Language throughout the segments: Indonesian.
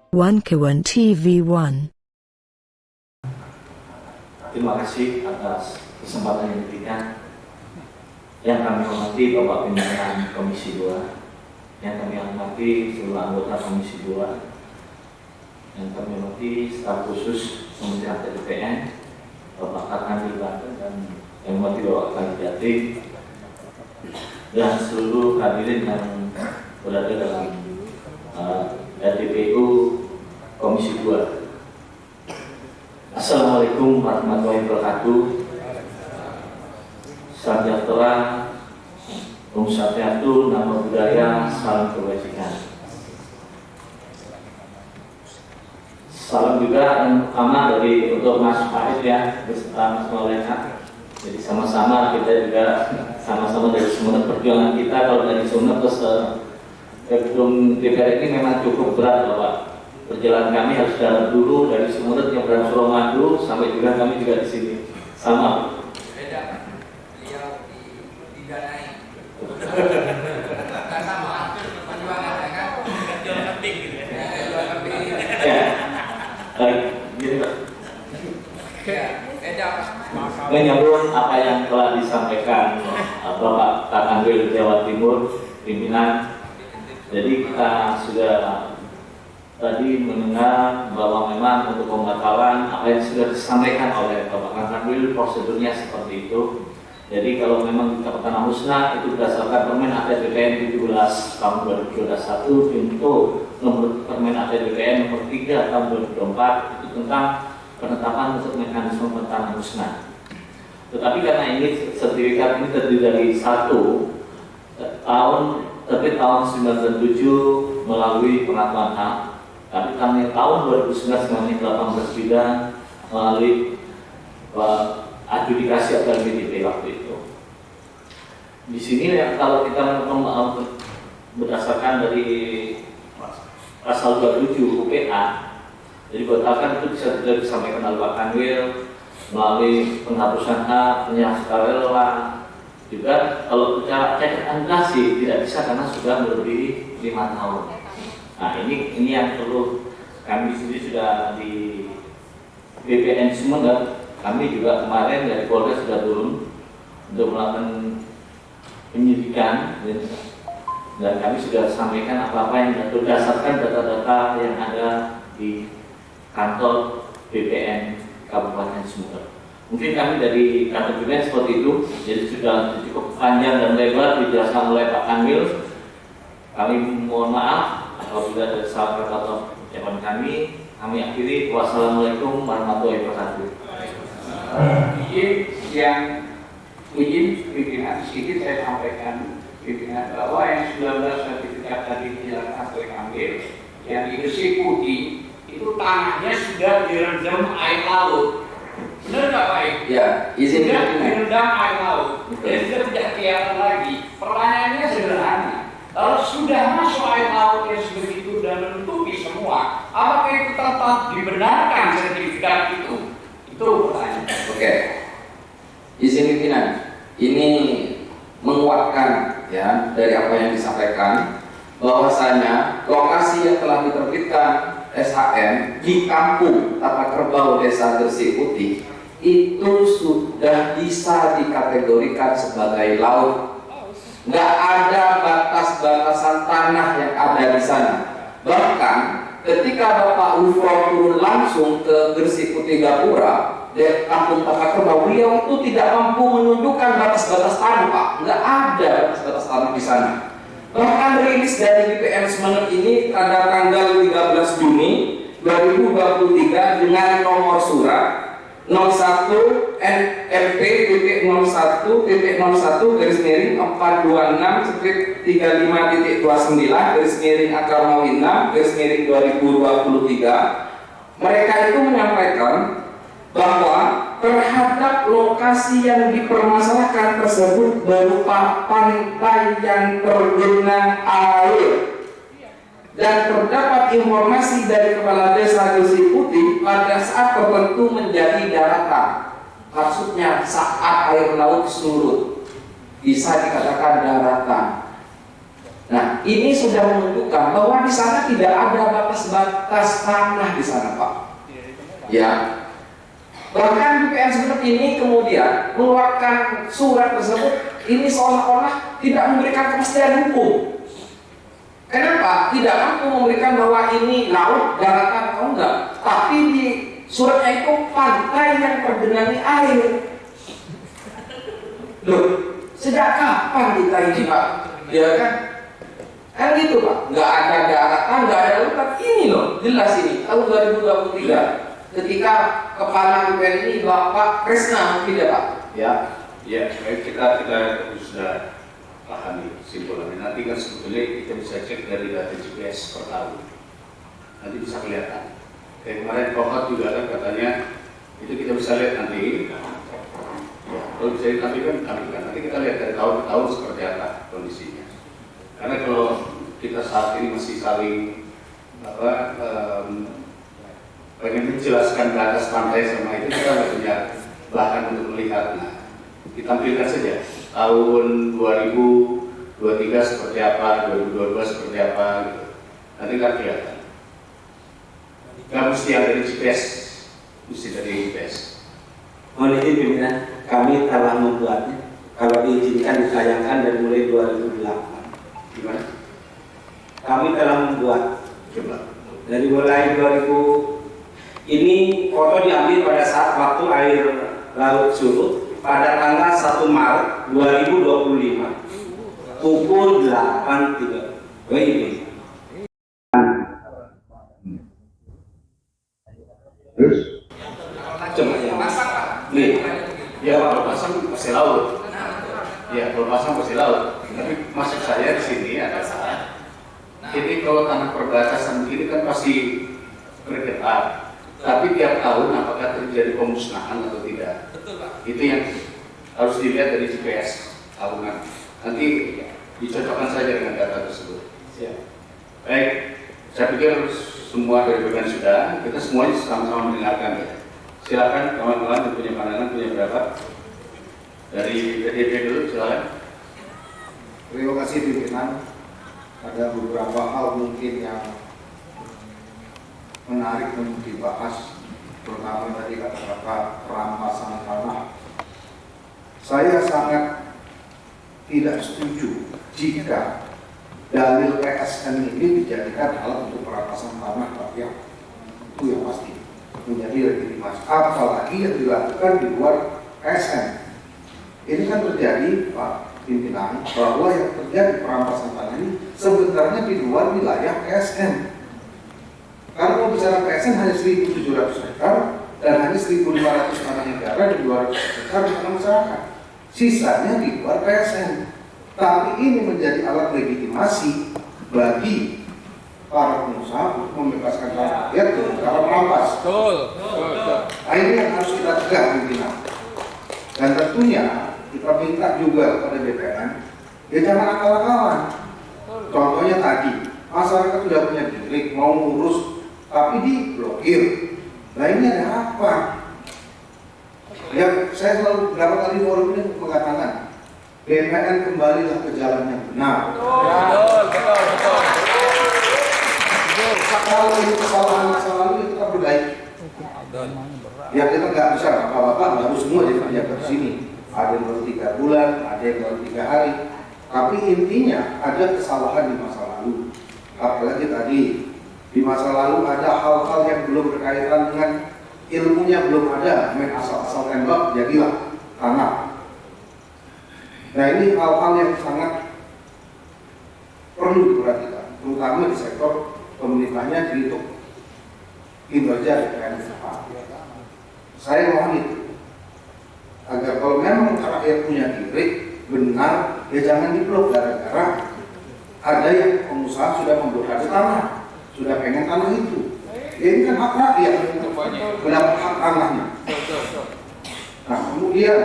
Wankawan TV1. Terima kasih atas kesempatan yang diberikan. Yang kami hormati Bapak Pimpinan Komisi 2, yang kami hormati seluruh anggota Komisi 2, yang kami hormati staf khusus Kementerian PDPN, Bapak Kakandi Banten, dan yang hormati Bapak Kanjati, dan seluruh hadirin yang berada dalam RDPU Komisi 2. Assalamualaikum warahmatullahi wabarakatuh. Salam sejahtera, Om Swastiastu, Namo Buddhaya, salam kebajikan. Salam juga yang pertama untuk Mas Farid ya, beserta Mas Maulana. Jadi sama-sama kita juga sama-sama dari Sumeneb perjuangan kita. Kalau dari Sumeneb terus gedung DPR ini memang cukup berat Bapak. Perjalanan kami harus jalan dulu dari Sumeneb yang berada Suramadu sampai juga kami juga di sini. Sama. Beda, beliau didanai. Sama perjuangan kan? Jual kambing gitu ya. Jual kambing. Ya. Gini Pak. Ya, beda. Menyambung apa yang telah disampaikan Bapak Kakandil Jawa Timur, pimpinan. Jadi kita sudah tadi mendengar bahwa memang untuk pembatalan apa yang sudah disampaikan oleh Bapak Kakandil, prosedurnya seperti itu. Jadi kalau memang dikatakan musnah itu berdasarkan Permen APBN 17 tahun 2021 untuk nomor Permen APBN nomor 3 tahun 2024 itu tentang penetapan untuk mekanisme pertahanan musnah. Tetapi karena ini sertifikat ini terdiri dari terbit tahun 97 melalui pengaturan hak, tapi tahun 2019 mengenai 18 bidang melalui adjudikasi atau LPDP waktu itu. Di sini ya, kalau kita berdasarkan dari pasal 27 UPA, jadi batalkan itu bisa tidak disampaikan oleh Pak Kanwil melalui penghapusan hak, penyerahan sukarela. Juga kalau bicara cek administrasi tidak bisa karena sudah melebihi 5 tahun. Nah ini yang perlu kami sendiri sudah di BPN Sumeneb. Kami juga kemarin dari Polres sudah turun untuk melakukan penyidikan dan kami sudah sampaikan apa-apa yang berdasarkan data-data yang ada di kantor BPN Kabupaten Sumeneb. Mungkin kami dari kantor BPN seperti itu, jadi sudah cukup panjang dan lebar dijelaskan oleh Pak Kanwil. Kami mohon maaf apabila ada salah kata atau ucapan kami akhiri. Wassalamualaikum warahmatullahi wabarakatuh. Izin pimpinan sedikit saya sampaikan pimpinan bahwa yang 19 sertifikat tadi dijelaskan oleh Kanwil yang di Gresik Putih itu tanahnya sudah direndam air laut. Benar nggak Pak? Ya, izin sudah direndam air laut. Jadi sudah tidak kelihatan lagi. Pertanyaannya sederhana. Kalau sudah masuk air laut yang sebegitu dan menutupi semua, apakah itu tetap dibenarkan sertifikat itu? Itu pertanyaan. Oke. Izin pimpinan, ini menguatkan ya dari apa yang disampaikan bahwasanya lokasi yang telah diterbitkan SHM di kampung Tata Kerbau Desa Gresik Putih itu sudah bisa dikategorikan sebagai laut. Nggak ada batas-batasan tanah yang ada di sana. Bahkan ketika Bapak Ufro turun langsung ke Gresik Putih Gapura dari kampung Tata Kerbau, beliau itu tidak mampu menunjukkan batas-batas tanah Pak. Nggak ada batas-batas tanah di sana. Bahkan rilis dari BPN Sumeneb ini pada tanggal 13 Juni 2023 dengan nomor surat 01 NPP.01-LP-301-35.29/AKRMAWI6/2023. Mereka itu menyampaikan bahwa terhadap lokasi yang dipermasalahkan tersebut berupa pantai yang tergenang air dan terdapat informasi dari Kepala Desa Gresik Putih pada saat tertentu menjadi daratan. Maksudnya saat air laut surut bisa dikatakan daratan. Nah, ini sudah menunjukkan bahwa di sana tidak ada batas-batas tanah di sana, Pak. Ya. Bahkan BPN seperti ini kemudian mengeluarkan surat tersebut, ini seolah-olah tidak memberikan kepastian hukum. Kenapa? Tidak mampu memberikan bahwa ini laut, daratan atau enggak. Tapi di suratnya itu pantai yang tergenangi air. Loh, sejak kapan kita ini, Pak? Ya kan? Kan gitu, Pak. Nggak ada daratan, nggak ada lautan. Ini loh, jelas ini. Tahun 2023. Ketika kepala BPN ini Bapak Kresna, mungkin ya, Pak? Ya, baik, kita sudah pahami simpulannya. Nanti kan sebetulnya kita bisa cek dari data GPS per tahun. Nanti bisa kelihatan. Kayak kemarin Kohot juga kan katanya itu kita bisa lihat nanti. Ya, kalau bisa ditampilkan, nanti kita lihat dari tahun ke tahun seperti apa kondisinya. Karena kalau kita saat ini masih saling pengen menjelaskan ke atas pantai sama itu, kita nggak punya bahan untuk melihat. Nah, ditampilkan saja tahun 2023 seperti apa, 2022 seperti apa gitu. Nanti kan kelihatan. Nggak mesti yang dari GPS, mesti dari GPS. Mohon izin pimpinan, kami telah membuatnya. Kalau diizinkan ditayangkan dari mulai 2008. Gimana? Kami telah membuat. Coba. Dari mulai 2000. Ini foto diambil pada saat waktu air laut surut pada tanggal 1 Maret 2025 pukul 8.30 WIB. Terus? Coba ya. Nih, ya kalau pasang pasti laut. Ya kalau pasang pasti laut. Tapi maksud saya di sini adalah ini kalau tanah perbatasan begini kan pasti bergetar. Tapi tiap tahun apakah terjadi pemusnahan atau tidak? Betul, Pak. Itu yang harus dilihat dari GPS tahunan. Nanti dicocokkan saja dengan data tersebut. Siap. Baik, saya pikir semua dari BPN sudah. Kita semuanya sama-sama mendengarkan ya. Silakan kawan-kawan yang punya pandangan, punya pendapat. Dari PDP dulu, silakan. Terima kasih pimpinan. Ada beberapa hal mungkin yang menarik untuk dibahas, terutama tadi kata-kata perampasan tanah. Saya sangat tidak setuju jika dalil PSN ini dijadikan alat untuk perampasan tanah rakyat. Itu yang pasti menjadi legitimasi. Apalagi yang dilakukan di luar PSN. Ini kan terjadi, Pak Pimpinan, bahwa yang terjadi perampasan tanah ini sebenarnya di luar wilayah PSN. Karena kalau bicara PSN hanya 1.700 hektar dan hanya 1.500 tanah negara dan 200 hektar tanah masyarakat. Sisanya di luar PSN. Tapi ini menjadi alat legitimasi bagi para pengusaha untuk membebaskan tanah rakyat dari para perampas. Betul. Nah, ini yang harus kita tegak, pimpinan. Dan tentunya kita minta juga kepada BPN, ya jangan akal-akalan. Contohnya tadi, masyarakat sudah punya distrik mau ngurus tapi diblokir. Nah ini ada apa? Ya saya selalu berapa kali forum ini mengatakan BPN kembalilah ke jalan yang benar. Betul. Kalau ini kesalahan masa lalu kita perbaiki. Ya kita nggak bisa bapak-bapak baru semua jadi pejabat di sini. Ada yang baru 3 bulan, ada yang baru 3 hari. Tapi intinya ada kesalahan di masa lalu. Apalagi tadi di masa lalu ada hal-hal yang belum berkaitan dengan ilmunya, belum ada, main asal-asal tembak jadilah tanah. Nah ini hal-hal yang sangat perlu diperhatikan, terutama di sektor pemerintahnya untuk kinerja BPN. Saya mohon itu agar kalau memang rakyat punya diri benar, ya jangan diblok gara-gara ada yang pengusaha sudah memblokade tanah, sudah pengen tanah itu. Ya, ini kan hak rakyat untuk mendapat hak tanahnya. Nah kemudian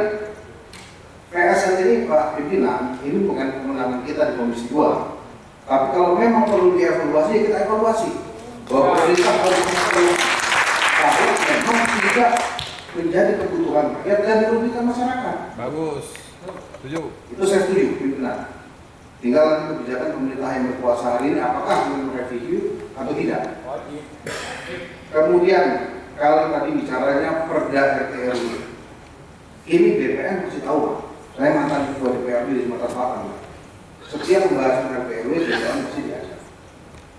PSN ini Pak Pimpinan, ini bukan kemenangan kita di Komisi 2. Tapi kalau memang perlu dievaluasi, kita evaluasi. Bahwa pemerintah harus bahwa memang tidak menjadi kebutuhan rakyat dan merugikan masyarakat. Bagus, setuju. Itu saya setuju, Pimpinan. Tinggal nanti kebijakan pemerintah yang berkuasa hari ini apakah mereview atau tidak. Kemudian kalau tadi bicaranya perda RT/RW, ini BPN masih tahu. Saya mantan ketua DPRD di Sumatera Selatan. Setiap pembahasan RT/RW BPN masih diajak.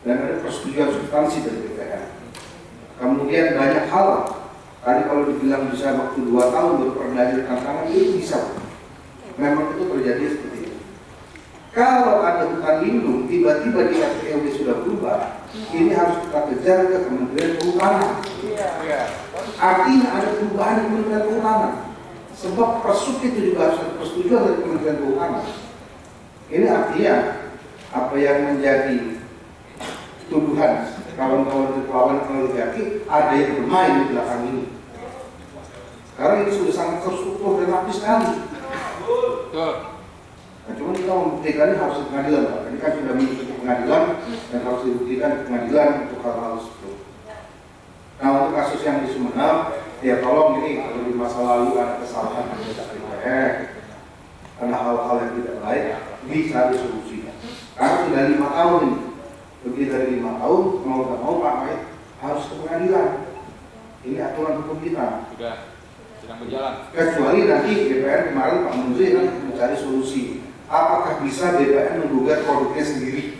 Dan ada persetujuan substansi dari BPN. Kemudian banyak hal. Tadi kalau dibilang bisa waktu 2 tahun baru perda tantangan itu bisa. Memang itu terjadi seperti itu. Kalau ada hutan lindung, tiba-tiba di RT/RW sudah berubah, ini harus kita kejar ke Kementerian Kehutanan. Artinya ada perubahan di Kementerian Kehutanan. Sebab persuk itu juga harus ada persetujuan dari Kementerian Kehutanan. Ini artinya apa yang menjadi tuduhan kawan-kawan oligarki ada yang bermain di belakang ini. Karena ini sudah sangat terstruktur dan rapi sekali. Nah, cuma kita membuktikannya harus di pengadilan, Pak. Ini kan sudah menuju ke pengadilan dan harus dibuktikan di pengadilan untuk hal-hal seperti itu. Nah, untuk kasus yang di Sumeneb, ya tolong ini kalau di masa lalu ada kesalahan anggota DPR, ada hal-hal yang tidak baik, bisa disolusikan. Karena sudah 5 tahun ini, lebih dari 5 tahun, mau tidak mau Pak Maid harus ke pengadilan. Ini aturan hukum kita. Sudah sedang berjalan. Kecuali nanti BPN kemarin Pak Menteri kan mencari solusi. Apakah bisa BPN menggugat produknya sendiri?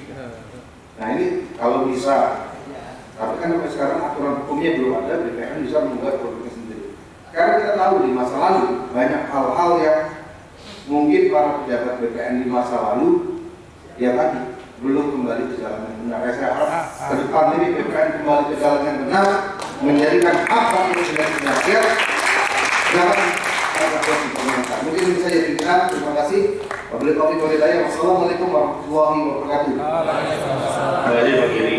Nah ini kalau bisa, tapi kan sampai sekarang aturan hukumnya belum ada, BPN bisa menggugat produknya sendiri. Karena kita tahu di masa lalu banyak hal-hal yang mungkin para pejabat BPN di masa lalu ya tadi belum kembali ke jalan yang benar. Saya harap ke depan ini BPN kembali ke jalan yang benar, menjadikan apa yang sudah diakhir. Jangan ada proses pemerintah. Mungkin ini saja pimpinan. Terima kasih. Wabillahi taufiq wal hidayah. Wassalamualaikum warahmatullahi wabarakatuh. Jadi begini,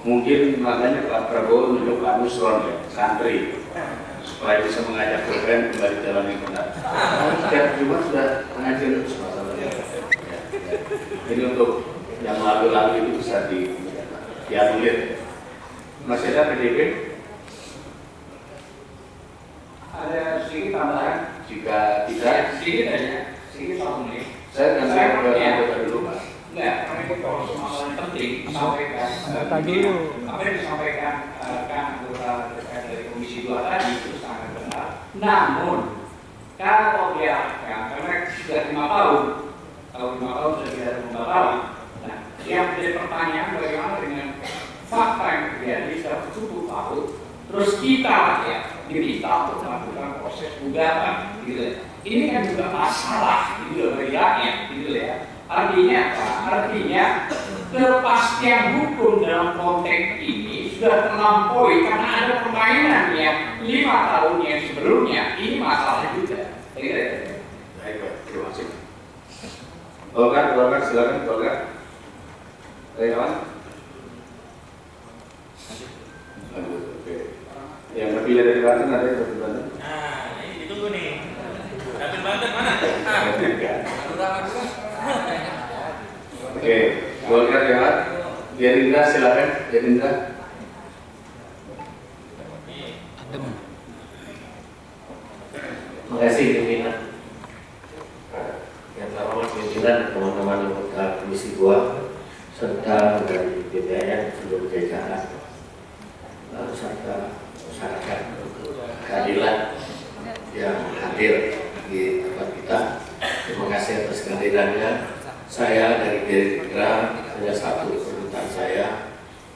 mungkin makanya Pak Prabowo menunjuk Pak Nusron ya, santri, supaya bisa mengajak BPN kembali jalan yang benar. Setiap Jumat sudah pengajian terus masalahnya. Ini untuk yang lalu-lalu itu bisa dianulir. Masih ada PDP? Ada sedikit tambahan. Jika tidak, Sedikit aja. Sedikit 1 menit. saya akan ke anggota dulu, Mas. Enggak, karena itu kalau soal penting disampaikan. Apa yang disampaikan kan anggota DPR dari Komisi 2 tadi itu sangat benar. Namun kalau diarahkan, karena sudah 5 tahun, kalau 5 tahun sudah tidak ada pembatalan. Nah, yang menjadi pertanyaan bagaimana dengan fakta yang terjadi setelah 70 tahun, terus kita ya diminta untuk melakukan proses gugatan, gitu ya. Ini kan juga masalah, gitu bagi rakyat, gitu ya. Artinya apa? Artinya kepastian hukum dalam konteks ini sudah terlampaui karena ada permainan yang 5 tahun yang sebelumnya. Ini masalah juga. Baik, terima kasih. Golkar, silakan Golkar. Dari kawan? Aduh, oke. Yang terpilih dari Banten ada yang dari Banten? Nah, ini ditunggu nih. Dapil Banten mana? Oke, Golkar lewat. Gerindra silakan, Gerindra. Terima kasih pimpinan. Yang terhormat pimpinan teman-teman anggota Komisi 2 serta dari BPN seluruh jajaran serta masyarakat untuk keadilan yang hadir di tempat kita. Terima kasih atas kehadirannya. Saya dari Gerindra hanya satu permintaan saya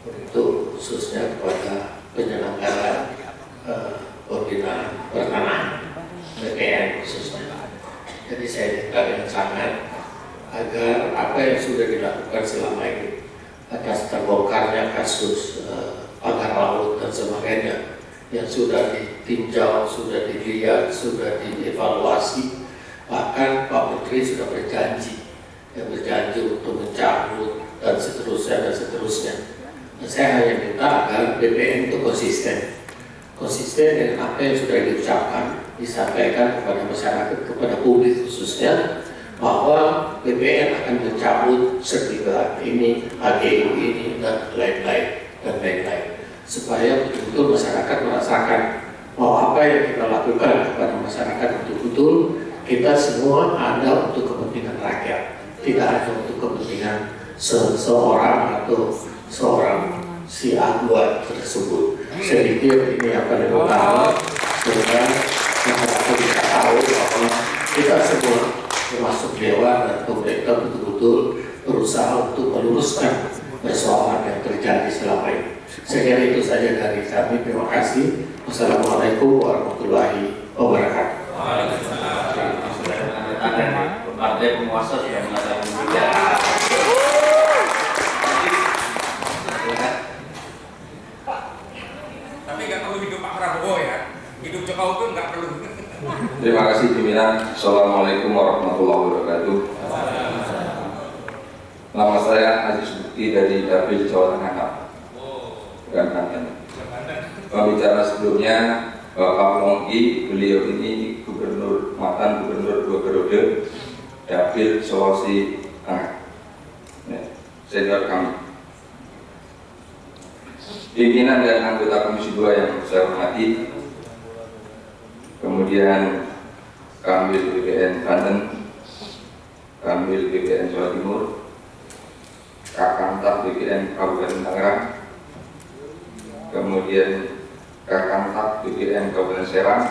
untuk khususnya kepada penyelenggara koordinasi pertanahan BPN khususnya. Jadi saya minta dengan sangat agar apa yang sudah dilakukan selama ini atas terbongkarnya kasus pagar laut dan sebagainya yang sudah ditinjau, sudah dilihat, sudah dievaluasi, bahkan Pak Menteri sudah berjanji untuk mencabut dan seterusnya. Dan saya hanya minta agar BPN itu konsisten dengan apa yang sudah diucapkan, disampaikan kepada masyarakat, kepada publik khususnya, bahwa BPN akan mencabut sertifikat ini, HGU ini, dan lain-lain, supaya betul-betul masyarakat merasakan bahwa apa yang kita lakukan kepada masyarakat betul-betul kita semua ada untuk kepentingan rakyat, tidak hanya untuk kepentingan seseorang atau seorang si A2 tersebut. Saya pikir ini akan lebih utama sehingga masyarakat bisa tahu bahwa kita semua termasuk Dewan dan pemerintah betul-betul berusaha untuk meluruskan persoalan yang terjadi selama ini. Saya kira itu saja dari kami. Terima kasih. Wassalamualaikum warahmatullahi wabarakatuh. Partai penguasa sudah mengatakan tidak. Tapi nggak perlu hidup Pak Prabowo ya, hidup Jokowi itu nggak perlu. Terima kasih pimpinan. Assalamualaikum warahmatullahi wabarakatuh. Nama saya Aziz Bukti dari Dapil Jawa Tengah. Bukan Banten. Pembicara sebelumnya Bapak Pongki, beliau ini gubernur mantan gubernur 2 periode Dapil Sulawesi Tengah. Senior kami. Pimpinan dan anggota Komisi 2 yang saya hormati. Kemudian Kanwil BPN Banten, Kanwil BPN Jawa Timur, Kakantap BPN Kabupaten Tangerang, kemudian Kakantap BPN Kabupaten Serang,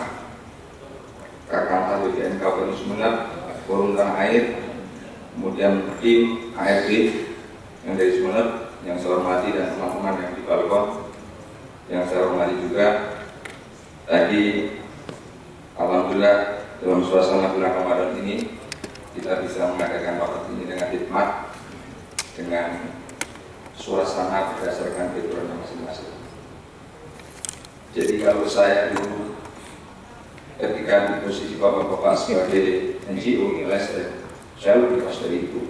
Kakantap BPN Kabupaten Sumeneb, Forum Tanah Air, kemudian tim ARD yang dari Sumeneb yang saya hormati dan teman-teman yang di balkon yang saya hormati juga. Tadi alhamdulillah dalam suasana bulan Ramadan ini kita bisa mengadakan rapat ini dengan hikmat, dengan suasana berdasarkan peraturan masing-masing. Jadi kalau saya dulu ketika di posisi bapak-bapak sebagai NGO, nilai saya lebih keras dari itu,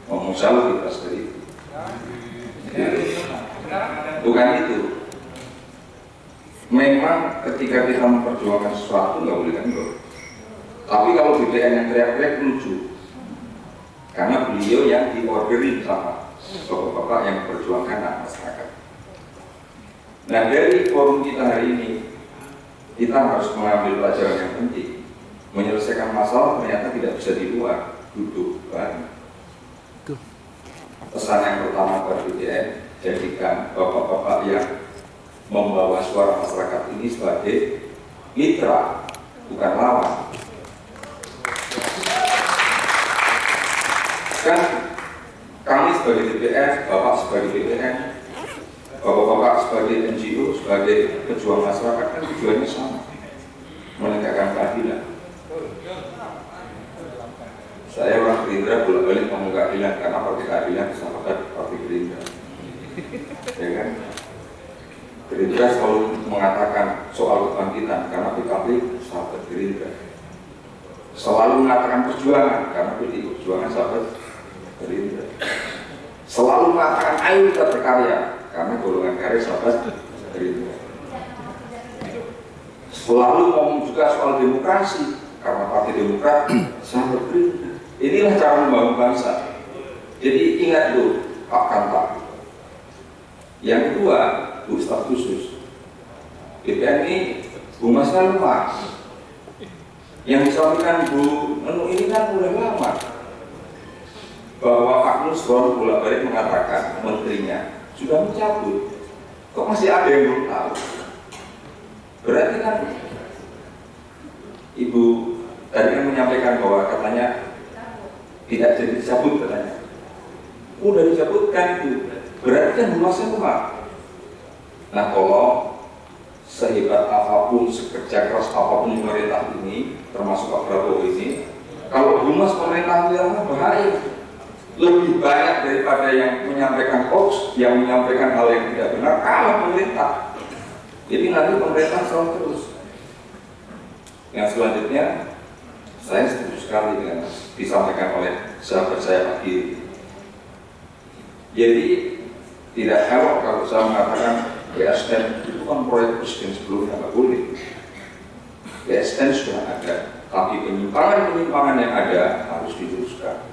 ngomong saya lebih keras dari itu. Bukan itu. Memang ketika kita memperjuangkan sesuatu nggak boleh kendor. Tapi kalau BPN yang teriak-teriak lucu, karena beliau yang diorderin sama bapak-bapak yang memperjuangkan hak masyarakat. Nah, dari forum kita hari ini, kita harus mengambil pelajaran yang penting. Menyelesaikan masalah ternyata tidak bisa di luar, duduk bareng. Pesan yang pertama buat BPN, jadikan bapak-bapak yang membawa suara masyarakat ini sebagai mitra, bukan lawan. Kan kami sebagai DPR, Bapak sebagai BPN, Bapak-bapak sebagai NGO, sebagai pejuang masyarakat kan tujuannya sama, menegakkan keadilan. Saya orang Gerindra bolak-balik ngomong keadilan karena partai keadilan sahabat partai Gerindra, ya kan? Gerindra selalu mengatakan soal kebangkitan karena PKB sahabat Gerindra, selalu mengatakan perjuangan karena PDI Perjuangan sahabat Gerindra, selalu mengatakan ayo kita berkarya karena golongan karya sahabat Gerindra, selalu ngomong juga soal demokrasi karena Partai Demokrat sahabat Gerindra. Inilah cara membangun bangsa. Jadi ingat dulu Pak Kanta. Yang kedua, Bu Staf Khusus BPN ini humasnya lemah. Yang disampaikan Bu Nenu ini kan udah lama, bahwa Pak Nusron bolak-balik mengatakan menterinya sudah mencabut. Kok masih ada yang belum tahu? Berarti kan Ibu tadi kan menyampaikan bahwa katanya tidak jadi dicabut katanya. Udah dicabutkan itu. Berarti kan humasnya lemah. Nah, tolong sehebat apapun, sekerja keras apapun pemerintah ini, termasuk Pak Prabowo ini, kalau humas pemerintah itu lemah bahaya. Lebih banyak daripada yang menyampaikan hoax, yang menyampaikan hal yang tidak benar, kalah pemerintah. Jadi nanti pemerintah selalu terus. Yang selanjutnya, saya setuju sekali dengan disampaikan oleh sahabat saya Pak Giri. Jadi tidak elok kalau saya mengatakan BSN itu kan proyek presiden sebelumnya, nggak boleh. BSN sudah ada, tapi penyimpangan-penyimpangan yang ada harus diluruskan.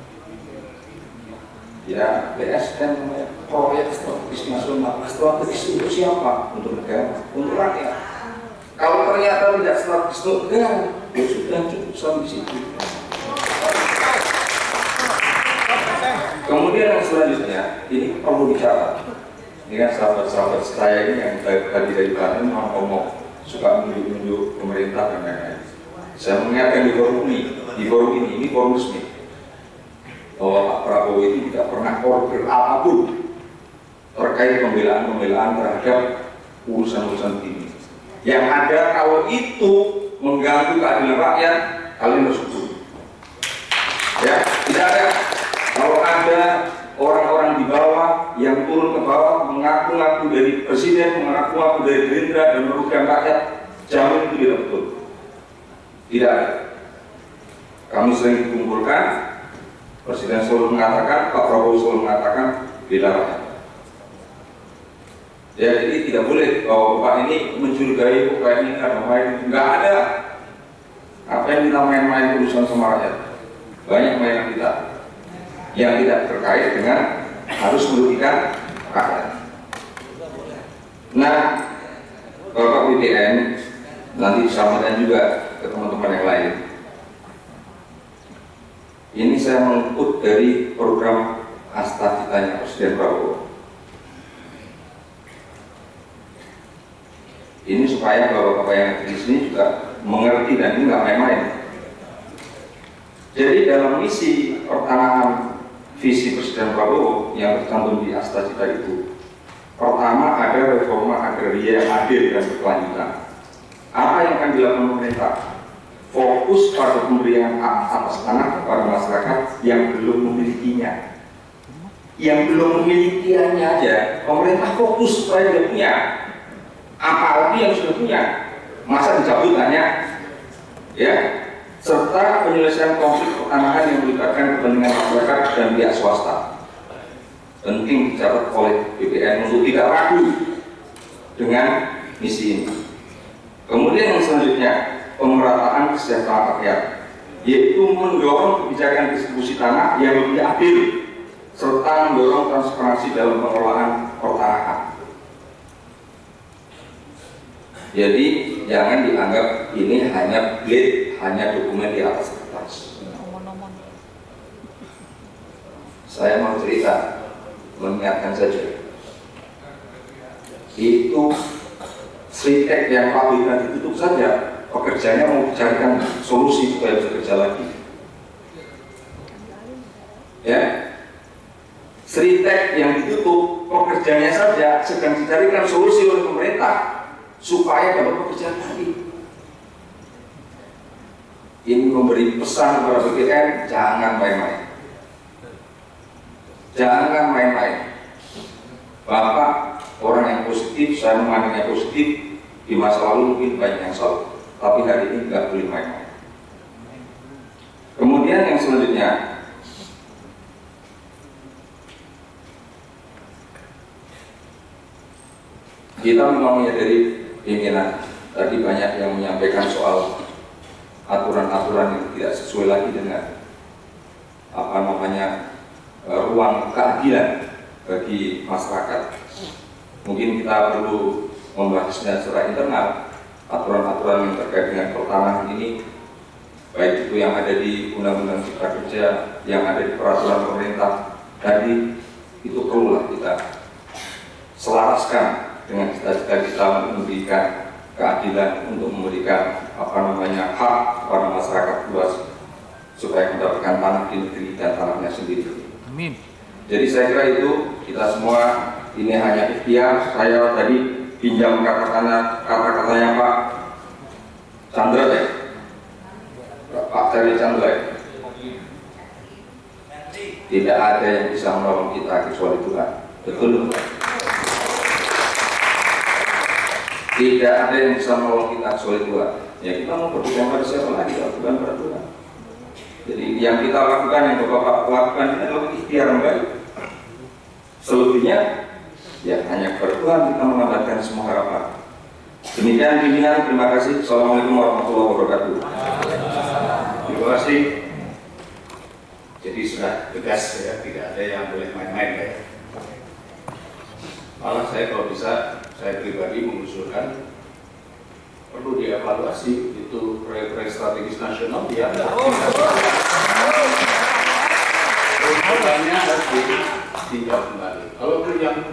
Ya, BSN namanya proyek strategis nasional. Strategis untuk siapa? Untuk negara, untuk rakyat. Kalau ternyata tidak strategis untuk negara, ya sudah cukup sampai di situ. Kemudian yang selanjutnya, ini perlu dicatat. Ini kan sahabat-sahabat saya ini yang tadi dari Banten ngomong suka menunjuk pemerintah dan lain-lain. Saya mengingatkan di forum ini forum resmi, bahwa Pak Prabowo itu tidak pernah korup apapun terkait pembelaan terhadap urusan-urusan ini. Yang ada kalau itu mengganggu keadilan rakyat, kalian harus hukum. Ya, tidak ada. Kalau ada orang-orang di bawah yang turun ke bawah mengaku-ngaku dari presiden, mengaku-ngaku dari Gerindra dan merugikan rakyat, jamin itu tidak betul. Tidak ada. Kami sering dikumpulkan, presiden selalu mengatakan, Pak Prabowo selalu mengatakan, bela rakyat. Ya, jadi tidak boleh bahwa Bapak ini mencurigai, Bapak ini ada main, nggak ada. Apa yang kita main-main urusan sama rakyat? Banyak mainan kita yang tidak terkait dengan harus merugikan rakyat. Nah, Bapak BPN nanti disampaikan juga ke teman-teman yang lain. Ini saya mengikut dari program Asta Citanya Presiden Prabowo. Ini supaya bapak-bapak yang di sini juga mengerti dan ini nggak main-main. Jadi dalam misi pertahanan visi Presiden Prabowo yang tercantum di Asta Cita itu, pertama ada reforma agraria yang adil dan berkelanjutan. Apa yang akan dilakukan pemerintah? Fokus pada pemberian hak atas tanah kepada masyarakat yang belum memilikinya. Yang belum memilikinya aja, pemerintah fokus supaya dia punya. Apalagi yang sudah punya, masa dicabut hanya, ya. Serta penyelesaian konflik pertanahan yang melibatkan kepentingan masyarakat dan pihak swasta. Penting dicatat oleh BPN untuk tidak ragu dengan misi ini. Kemudian yang selanjutnya, pemerataan kesejahteraan rakyat, yaitu mendorong kebijakan distribusi tanah yang lebih adil serta mendorong transparansi dalam pengelolaan pertanahan. Jadi jangan dianggap ini hanya blade, hanya dokumen di atas kertas. Saya mau cerita, mengingatkan saja. Itu Sritek yang pabrikan ditutup saja, pekerjanya mau carikan solusi supaya bisa kerja lagi. Ya, Sritek yang ditutup, pekerjanya saja sedang dicarikan solusi oleh pemerintah supaya dapat pekerjaan lagi. Ini memberi pesan kepada BPN, jangan main-main. Jangan main-main. Bapak orang yang positif, saya memandangnya positif. Di masa lalu mungkin banyak yang salah, tapi hari ini nggak boleh main-main. Kemudian yang selanjutnya, kita memang menyadari pimpinan tadi banyak yang menyampaikan soal aturan-aturan yang tidak sesuai lagi dengan ruang keadilan bagi masyarakat. Mungkin kita perlu membahasnya secara internal, aturan-aturan yang terkait dengan pertanahan ini, baik itu yang ada di Undang-Undang Cipta Kerja, yang ada di peraturan pemerintah tadi, itu perlulah kita selaraskan dengan cita-cita kita memberikan keadilan, untuk memberikan hak kepada masyarakat luas supaya mendapatkan tanah di negeri dan tanahnya sendiri. Amin. Jadi saya kira itu, kita semua ini hanya ikhtiar. Saya tadi pinjam kata-katanya Pak Chandra ya, Pak Chandra Chandra ya. Tidak ada yang bisa menolong kita kecuali Tuhan. Betul. Tidak ada yang bisa menolong kita kecuali Tuhan. Ya kita mau berdoa pada siapa lagi, bukan pada Tuhan. Jadi yang kita lakukan, yang Bapak lakukan ini adalah ikhtiar yang baik. Selebihnya ya hanya kepada Tuhan kita mengabadikan semua harapan. Demikian pimpinan, terima kasih. Assalamualaikum warahmatullahi wabarakatuh. Terima kasih. Jadi sudah tegas ya, tidak ada yang boleh main-main ya. Malah saya kalau bisa, saya pribadi mengusulkan perlu dievaluasi itu proyek-proyek strategis nasional yang pertanyaannya harus ditinjau kembali. Kalau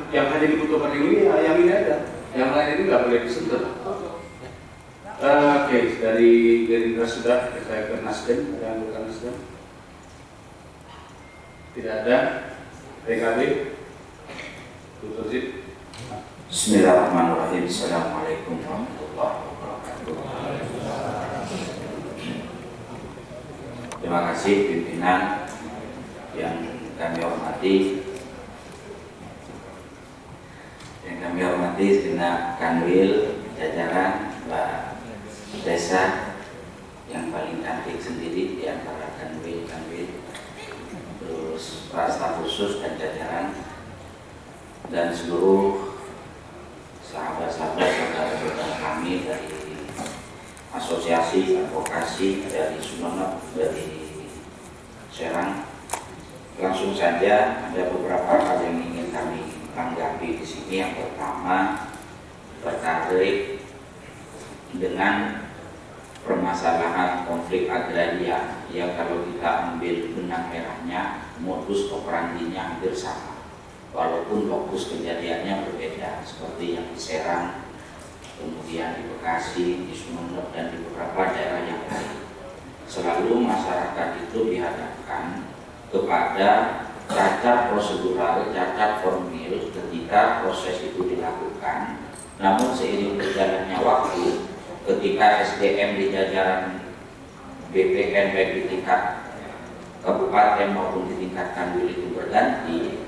yang hanya dibutuhkan ini, ya yang ini ada. Yang lain ini nggak boleh disentuh. Oke, dari Gerindra sudah, saya ke Nasdem, ada anggota Nasdem? Tidak ada. PKB? Tutup sih. Bismillahirrahmanirrahim. Assalamualaikum warahmatullahi wabarakatuh. Terima kasih pimpinan yang kami hormati. Yang kami hormati segenap kanwil, jajaran, Mbak Desa yang paling cantik sendiri di antara kanwil, terus para staf khusus dan jajaran, dan seluruh sahabat-sahabat saudara-saudara kami dari asosiasi advokasi dari Sumeneb, dari Serang. Langsung saja ada beberapa hal yang ingin kami tanggapi di sini. Yang pertama terkait dengan permasalahan konflik agraria yang kalau kita ambil benang merahnya modus operandinya hampir sama, walaupun fokus kejadiannya berbeda, seperti yang di Serang, kemudian di Bekasi, di Sumeneb, dan di beberapa daerah yang lain. Selalu masyarakat itu dihadapkan kepada cacat prosedural, cacat formil ketika proses itu dilakukan. Namun seiring berjalannya waktu, ketika SDM di jajaran BPN baik di tingkat kabupaten maupun di tingkat kanwil itu berganti,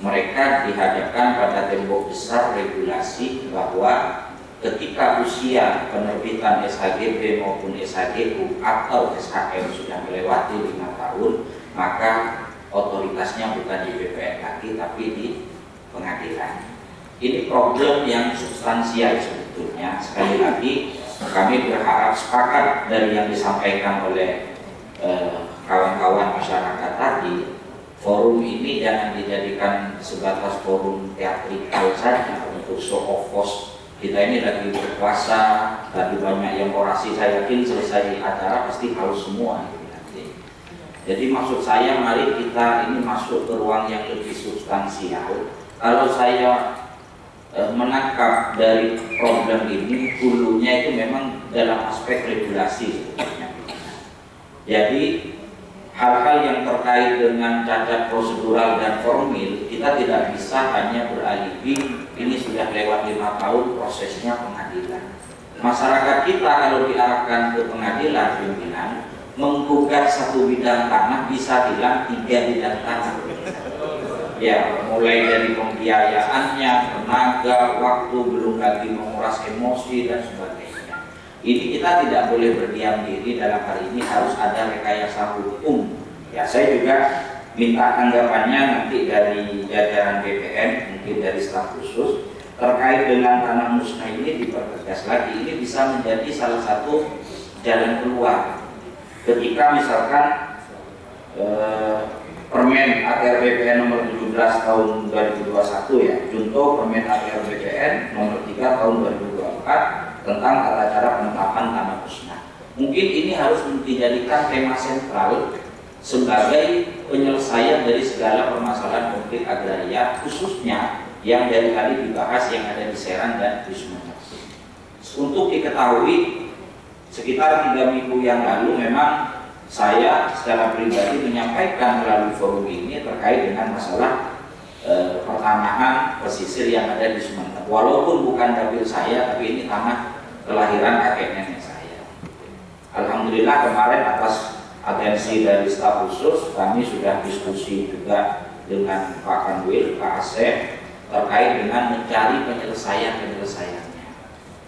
mereka dihadapkan pada tembok besar regulasi bahwa ketika usia penerbitan SHGB maupun SHGU atau SHM sudah melewati 5 tahun, maka otoritasnya bukan di BPN lagi tapi di pengadilan. Ini problem yang substansial sebetulnya. Sekali lagi kami berharap sepakat dari yang disampaikan oleh kawan-kawan masyarakat tadi. Forum ini jangan dijadikan sebatas forum teatrikal saja untuk show of force. Kita ini lagi berpuasa, tadi banyak yang orasi, saya yakin selesai acara pasti haus semua. Jadi maksud saya mari kita ini masuk ke ruang yang lebih substansial. Kalau saya menangkap dari problem ini, hulunya itu memang dalam aspek regulasi sebetulnya. Jadi hal-hal yang terkait dengan cacat prosedural dan formil, kita tidak bisa hanya beralibi ini sudah lewat 5 tahun prosesnya pengadilan. Masyarakat kita kalau diarahkan ke pengadilan pimpinan, menggugat satu bidang tanah bisa hilang 3 bidang tanah. Ya, mulai dari pembiayaannya, tenaga, waktu, belum lagi menguras emosi dan sebagainya. Ini kita tidak boleh berdiam diri. Dalam hal ini harus ada rekayasa hukum. Ya, saya juga minta tanggapannya nanti dari jajaran BPN, mungkin dari staf khusus, terkait dengan tanah musnah ini dipertegas lagi. Ini bisa menjadi salah satu jalan keluar. Ketika misalkan Permen ATR BPN nomor 17 tahun 2021 ya, contoh Permen ATR BPN nomor 3 tahun 2024 tentang tata cara penetapan tanah musnah. Mungkin ini harus dijadikan tema sentral sebagai penyelesaian dari segala permasalahan konflik agraria, khususnya yang dari tadi dibahas yang ada di Serang dan di Sumeneb. Untuk diketahui, sekitar 3 minggu yang lalu memang saya secara pribadi menyampaikan melalui forum ini terkait dengan masalah pertanahan pesisir yang ada di Sumeneb. Walaupun bukan dapil saya, tapi ini tanah kelahiran kakek nenek saya. Alhamdulillah kemarin atas atensi dari staf khusus kami sudah diskusi juga dengan Pak Kanwil, Pak Asep terkait dengan mencari penyelesaiannya.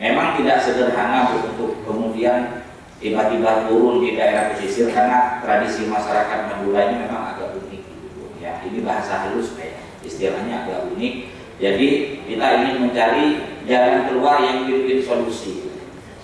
Memang tidak sederhana untuk kemudian tiba-tiba turun di daerah pesisir karena tradisi masyarakat Madura ini memang agak unik gitu. Ya, ini bahasa halus kayak istilahnya agak unik. Jadi kita ingin mencari jalan keluar yang win-win solusi.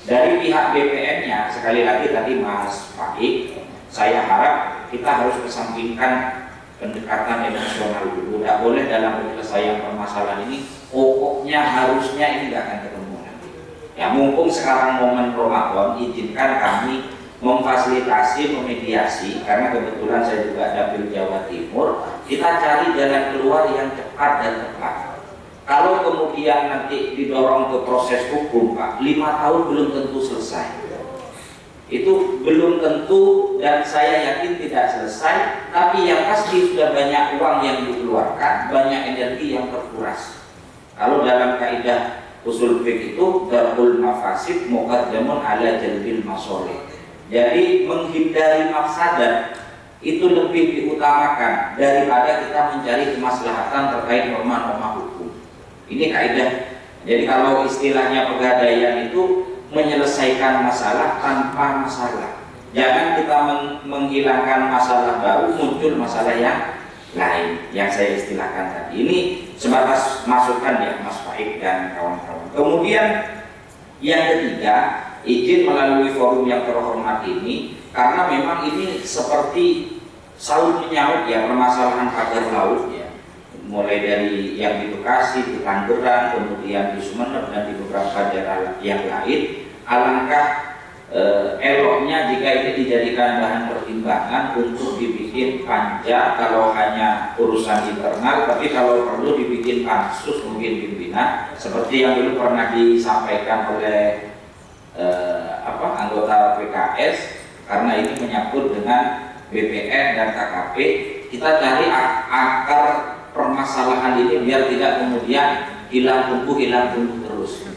Dari pihak BPN-nya sekali lagi tadi Mas Faik, saya harap kita harus kesampingkan pendekatan emosional dulu. Tidak boleh dalam penyelesaian permasalahan ini pokoknya harusnya ini tidak akan ketemu nanti. Ya mumpung sekarang momen Ramadan, izinkan kami memfasilitasi, memediasi, karena kebetulan saya juga dapil Jawa Timur, kita cari jalan keluar yang cepat dan tepat. Kalau kemudian nanti didorong ke proses hukum, Pak, 5 tahun belum tentu selesai. Itu belum tentu, dan saya yakin tidak selesai, tapi yang pasti sudah banyak uang yang dikeluarkan, banyak energi yang terkuras. Kalau dalam kaidah usul fiqh itu darul mafasid muqaddamun ala jalbil masolih. Jadi menghindari mafsadat itu lebih diutamakan daripada kita mencari kemaslahatan terkait norma-norma hukum. Ini kaidah. Jadi kalau istilahnya pegadaian itu menyelesaikan masalah tanpa masalah. Jangan kita menghilangkan masalah baru, muncul masalah yang lain yang saya istilahkan tadi. Ini sebatas masukan ya Mas Faik dan kawan-kawan. Kemudian yang ketiga, izin melalui forum yang terhormat ini, karena memang ini seperti saut menyaut ya permasalahan pagar laut ya, mulai dari yang di Bekasi, di Tangerang, kemudian di Sumeneb dan di beberapa daerah yang lain. Alangkah eloknya jika ini dijadikan bahan pertimbangan untuk dibikin panja kalau hanya urusan internal, tapi kalau perlu dibikin pansus mungkin pimpinan seperti yang dulu pernah disampaikan oleh anggota PKS, karena ini menyangkut dengan BPN dan KKP. Kita cari akar permasalahan ini biar tidak kemudian hilang tumbuh terus.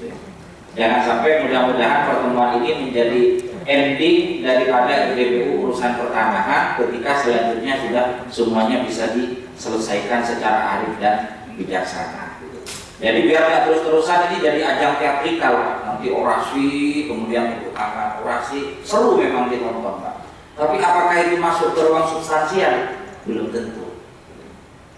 Jangan sampai mudah-mudahan pertemuan ini menjadi ending daripada RDPU urusan pertanahan, ketika selanjutnya sudah semuanya bisa diselesaikan secara arif dan bijaksana. Jadi biar nggak terus-terusan ini jadi ajang teatrikal, nanti orasi, kemudian tepuk tangan orasi, seru memang ditonton Pak. Tapi apakah itu masuk ke ruang substansial? Belum tentu.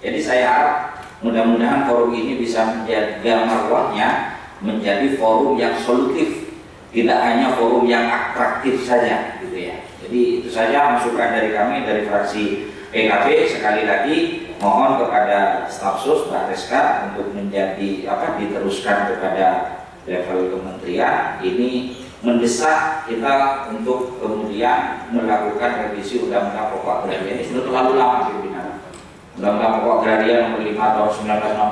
Jadi saya harap mudah-mudahan forum ini bisa menjaga marwahnya, menjadi forum yang solutif, tidak hanya forum yang atraktif saja, gitu ya. Jadi itu saja masukan dari kami dari fraksi PKB. Sekali lagi mohon kepada staf sus Mbak Reska untuk menjadi diteruskan kepada level kementerian. Ini mendesak kita untuk kemudian melakukan revisi Undang-Undang Pokok Agraria. Ini sudah terlalu lama pimpinan. Undang-Undang Pokok Agraria nomor 5 tahun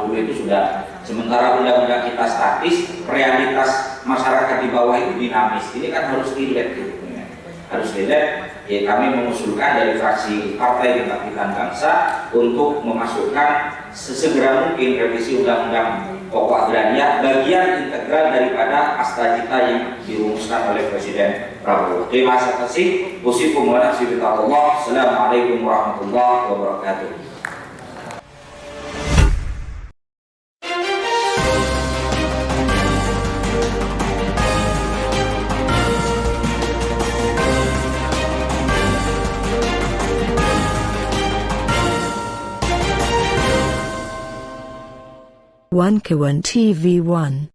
1960 itu sudah, sementara undang-undang kita statis, realitas masyarakat di bawah itu dinamis. Ini kan harus relate gitu, ya. Harus relate. Ya, kami mengusulkan dari fraksi Partai Kebangkitan Bangsa untuk memasukkan sesegera mungkin revisi Undang-Undang Pokok Agraria bagian integral daripada Asta-Cita yang dirumuskan oleh Presiden Prabowo. Terima kasih. Assalamualaikum warahmatullahi wabarakatuh. One K1 TV1